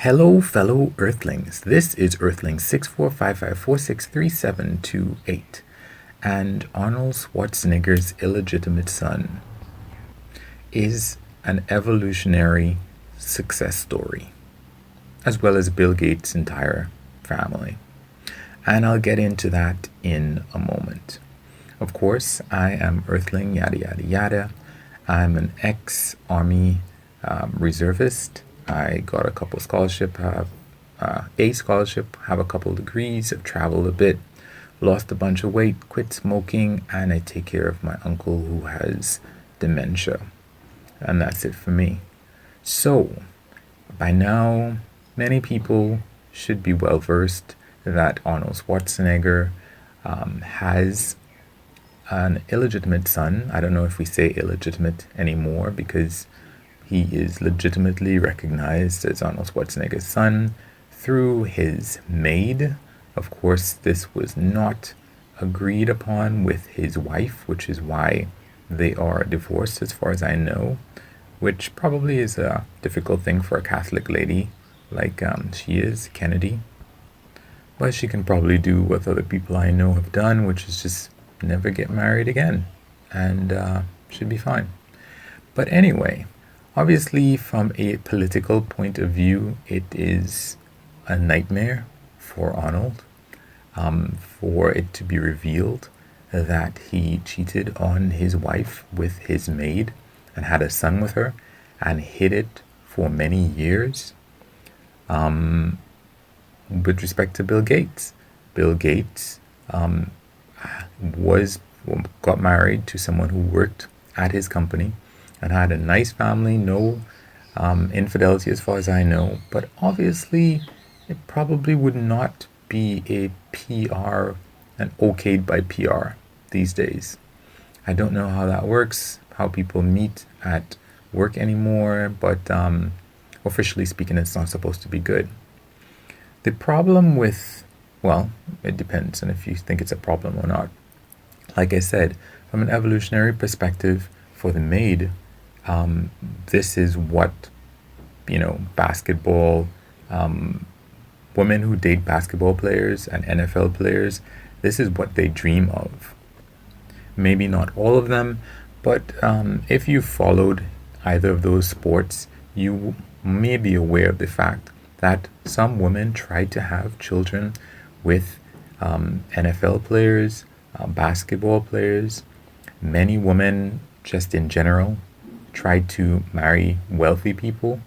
Hello, fellow Earthlings. This is Earthling 6455463728 and Arnold Schwarzenegger's illegitimate son is an evolutionary success story, as well as Bill Gates' entire family. And I'll get into that in a moment. Of course, I am Earthling, yada yada yada. I'm an ex-Army reservist. I got a couple scholarship, have a scholarship, have a couple degrees, have traveled a bit, lost a bunch of weight, quit smoking, and I take care of my uncle who has dementia. And that's it for me. So, by now, many people should be well versed that Arnold Schwarzenegger has an illegitimate son. I don't know if we say illegitimate anymore because he is legitimately recognized as Arnold Schwarzenegger's son through his maid. Of course, this was not agreed upon with his wife, which is why they are divorced as far as I know, which probably is a difficult thing for a Catholic lady like she is, Kennedy. But she can probably do what other people I know have done, which is just never get married again, and should be fine. But anyway, obviously from a political point of view, it is a nightmare for Arnold, for it to be revealed that he cheated on his wife with his maid and had a son with her and hid it for many years. With respect to Bill Gates, Bill Gates got married to someone who worked at his company and had a nice family, no infidelity as far as I know, but obviously it probably would not be a PR and okayed by PR these days. I don't know how that works, how people meet at work anymore, but officially speaking, it's not supposed to be good. The problem with, well, it depends on if you think it's a problem or not. Like I said, from an evolutionary perspective, for the maid, this is what, basketball, women who date basketball players and NFL players, this is what they dream of. Maybe not all of them, but if you followed either of those sports, you may be aware of the fact that some women try to have children with NFL players, basketball players. Many women, just in general, try to marry wealthy people.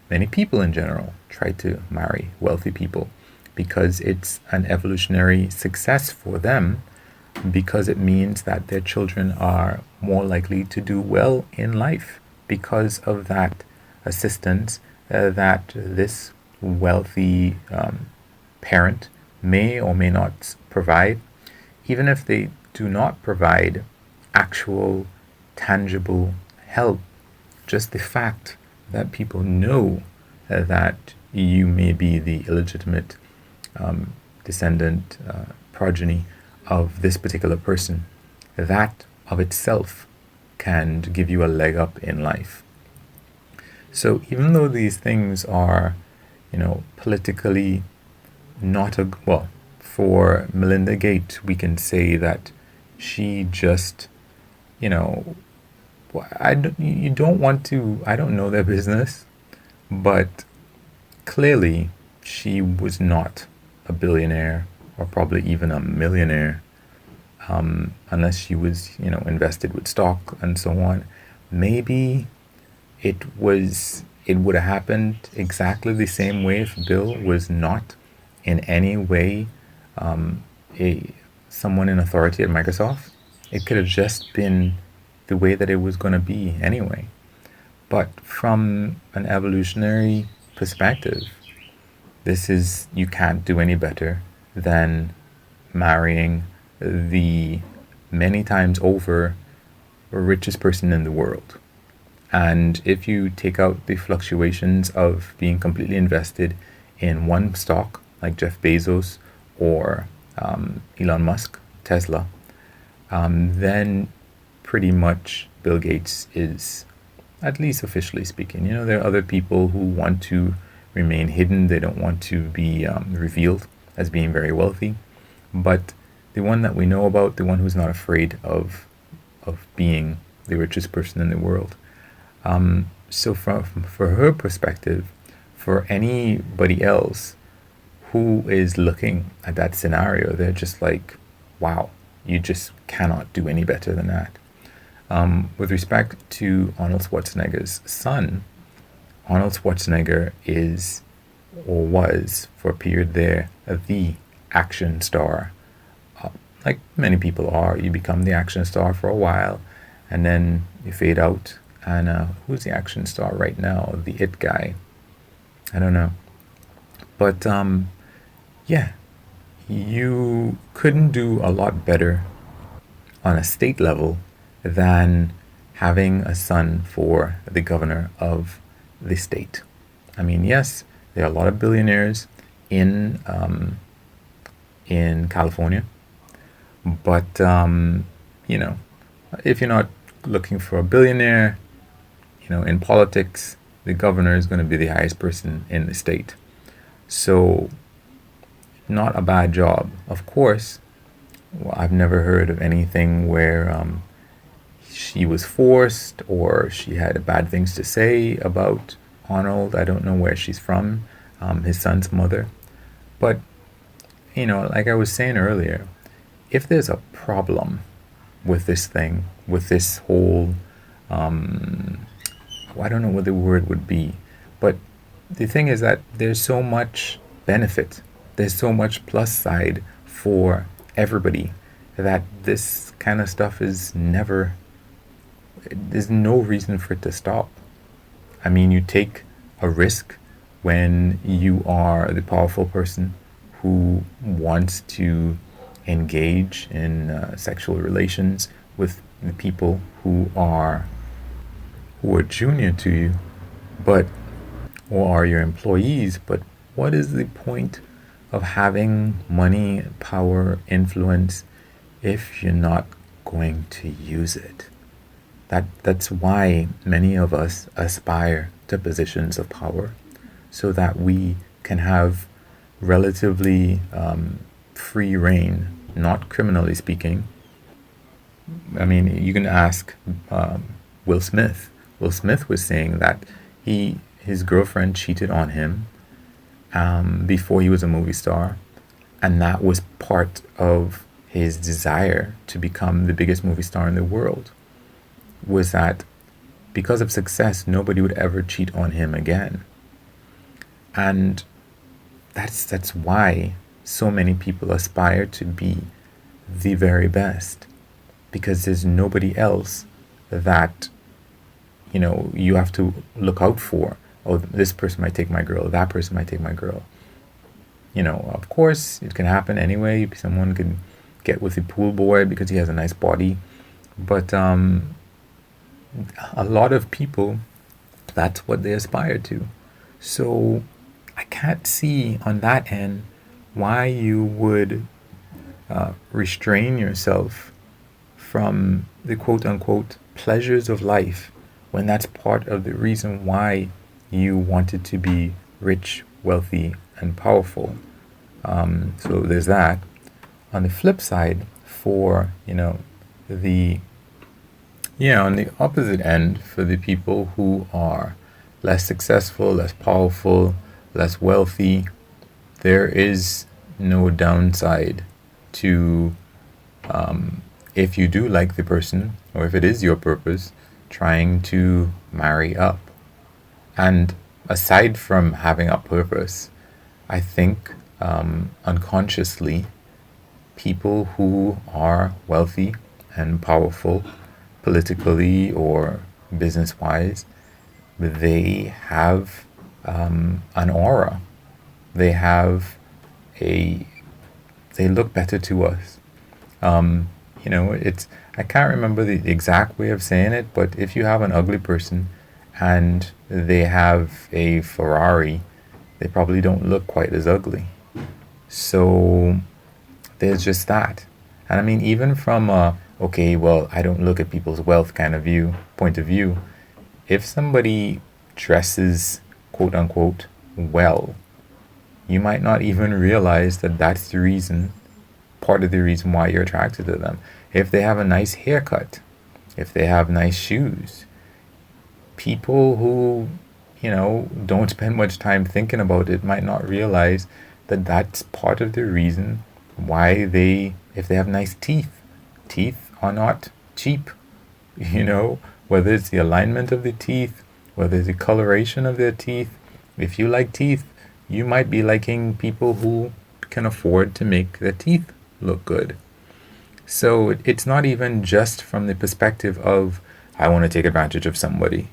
Many people in general try to marry wealthy people because it's an evolutionary success for them, because it means that their children are more likely to do well in life because of that assistance that this wealthy parent may or may not provide. Even if they do not provide actual tangible help, just the fact that people know that you may be the illegitimate descendant, progeny of this particular person, that of itself can give you a leg up in life. So even though these things are, politically not for Melinda Gates, we can say that she just, I don't know their business, but clearly she was not a billionaire or probably even a millionaire, unless she was, invested with stock and so on. Maybe it would have happened exactly the same way if Bill was not in any way someone in authority at Microsoft. It could have just been the way that it was going to be anyway. But from an evolutionary perspective, you can't do any better than marrying the many times over richest person in the world. And if you take out the fluctuations of being completely invested in one stock, like Jeff Bezos or Elon Musk, Tesla, then pretty much Bill Gates is, at least officially speaking. There are other people who want to remain hidden. They don't want to be revealed as being very wealthy. But the one that we know about, the one who's not afraid of being the richest person in the world. So for her perspective, for anybody else who is looking at that scenario, they're just like, wow, you just cannot do any better than that. With respect to Arnold Schwarzenegger's son, Arnold Schwarzenegger is, or was for a period there, the action star. Like many people are, you become the action star for a while and then you fade out. And who's the action star right now? The It guy. I don't know. But yeah, you couldn't do a lot better on a state level than having a son for the governor of the state. I mean, yes, there are a lot of billionaires in California, but you know, if you're not looking for a billionaire, you know, in politics, the governor is going to be the highest person in the state. So, not a bad job. Of course, well, I've never heard of anything where she was forced or she had bad things to say about Arnold. I don't know where she's from, his son's mother. But, you know, like I was saying earlier, if there's a problem with this thing, with this whole, I don't know what the word would be, but the thing is that there's so much benefit, there's so much plus side for everybody that this kind of stuff is never, there's no reason for it to stop. I mean, you take a risk when you are the powerful person who wants to engage in sexual relations with the people who are junior to you, but or are your employees. But what is the point of having money, power, influence if you're not going to use it? That's why many of us aspire to positions of power, so that we can have relatively free reign, not criminally speaking. I mean, you can ask Will Smith. Will Smith was saying that his girlfriend cheated on him before he was a movie star, and that was part of his desire to become the biggest movie star in the world, was that because of success, nobody would ever cheat on him again. And that's why so many people aspire to be the very best, because there's nobody else that, you know, you have to look out for. Oh, this person might take my girl, that person might take my girl. You know, of course, it can happen anyway. Someone could get with a pool boy because he has a nice body. But a lot of people, that's what they aspire to. So I can't see on that end why you would restrain yourself from the quote-unquote pleasures of life, when that's part of the reason why you wanted to be rich, wealthy, and powerful. So there's that. On the flip side, for, you know, on the opposite end, for the people who are less successful, less powerful, less wealthy, there is no downside to, if you do like the person, or if it is your purpose, trying to marry up. And aside from having a purpose, I think unconsciously, people who are wealthy and powerful, politically or business-wise, they have an aura. They look better to us. You know, I can't remember the exact way of saying it, but if you have an ugly person and they have a Ferrari, they probably don't look quite as ugly. So there's just that. And I mean, even from okay, well, I don't look at people's wealth kind of point of view, if somebody dresses, quote unquote, well, you might not even realize that that's the reason, part of the reason why you're attracted to them. If they have a nice haircut, if they have nice shoes, people who, don't spend much time thinking about it might not realize that that's part of the reason why if they have nice teeth, teeth are not cheap, whether it's the alignment of the teeth, whether it's the coloration of their teeth. If you like teeth, you might be liking people who can afford to make their teeth look good. So it's not even just from the perspective of, I want to take advantage of somebody.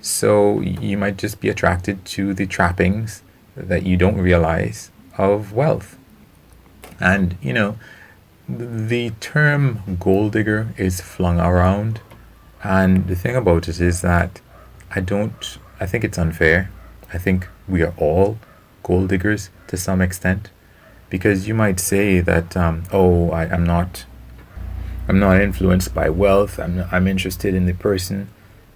So you might just be attracted to the trappings that you don't realize of wealth. And, the term gold digger is flung around. And the thing about it is that I think it's unfair. I think we are all gold diggers to some extent. Because you might say that, I'm not influenced by wealth. I'm interested in the person.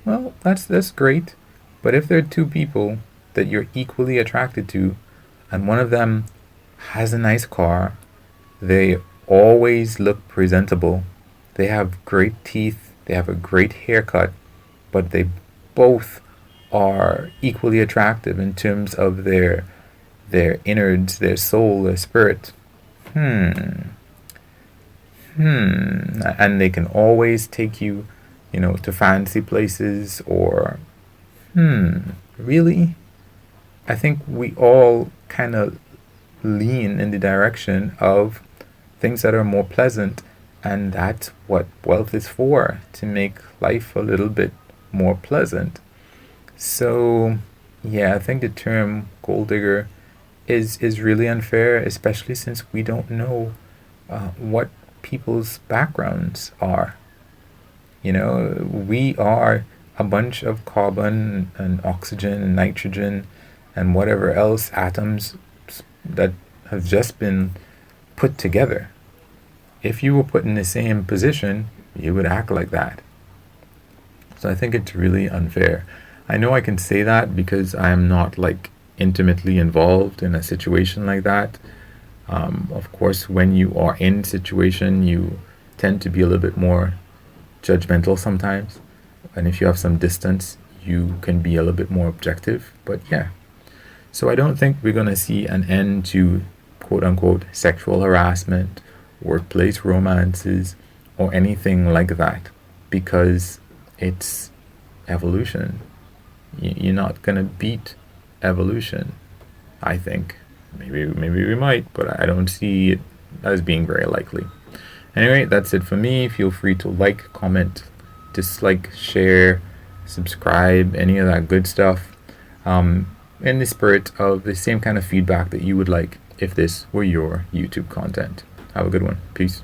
Well, that's great. But if there are two people that you're equally attracted to, and one of them has a nice car, they always look presentable, they have great teeth, they have a great haircut, but they both are equally attractive in terms of their innards, their soul, their spirit. And they can always take you, to fancy places or, really? I think we all kind of lean in the direction of things that are more pleasant, and that's what wealth is for, to make life a little bit more pleasant. So, yeah, I think the term gold digger is really unfair, especially since we don't know what people's backgrounds are. We are a bunch of carbon and oxygen and nitrogen and whatever else atoms that have just been put together. If you were put in the same position, you would act like that. So I think it's really unfair. I know I can say that because I'm not like intimately involved in a situation like that. Of course, when you are in a situation, you tend to be a little bit more judgmental sometimes. And if you have some distance, you can be a little bit more objective. But yeah. So I don't think we're going to see an end to quote unquote sexual harassment, workplace romances, or anything like that, because it's evolution. You're not going to beat evolution, I think. Maybe we might, but I don't see it as being very likely. Anyway, that's it for me. Feel free to like, comment, dislike, share, subscribe, any of that good stuff. In the spirit of the same kind of feedback that you would like if this were your YouTube content. Have a good one. Peace.